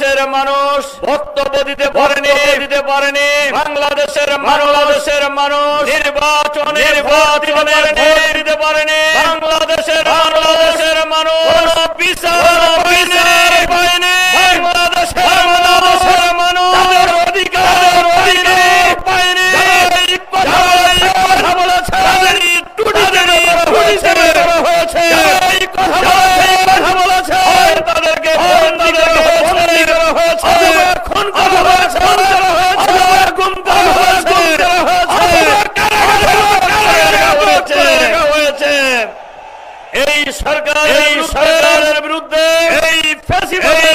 বাংলাদেশের মানুষ বক্তব্য দিতে পারেনি বাংলাদেশের মানুষ নির্বাচনের ভোট দিতে পারেনি বাংলাদেশের মানুষ বিচার পায়নি বাংলাদেশের মানুষ তাদের অধিকার পায়নি কথা বলেছে কথা বলেছে তাদেরকে বন্দী করা হয়েছে খুন করা হয়েছে গুম করা হয়েছে এই সরকারের বিরুদ্ধে এই ফ্যাসিবাদের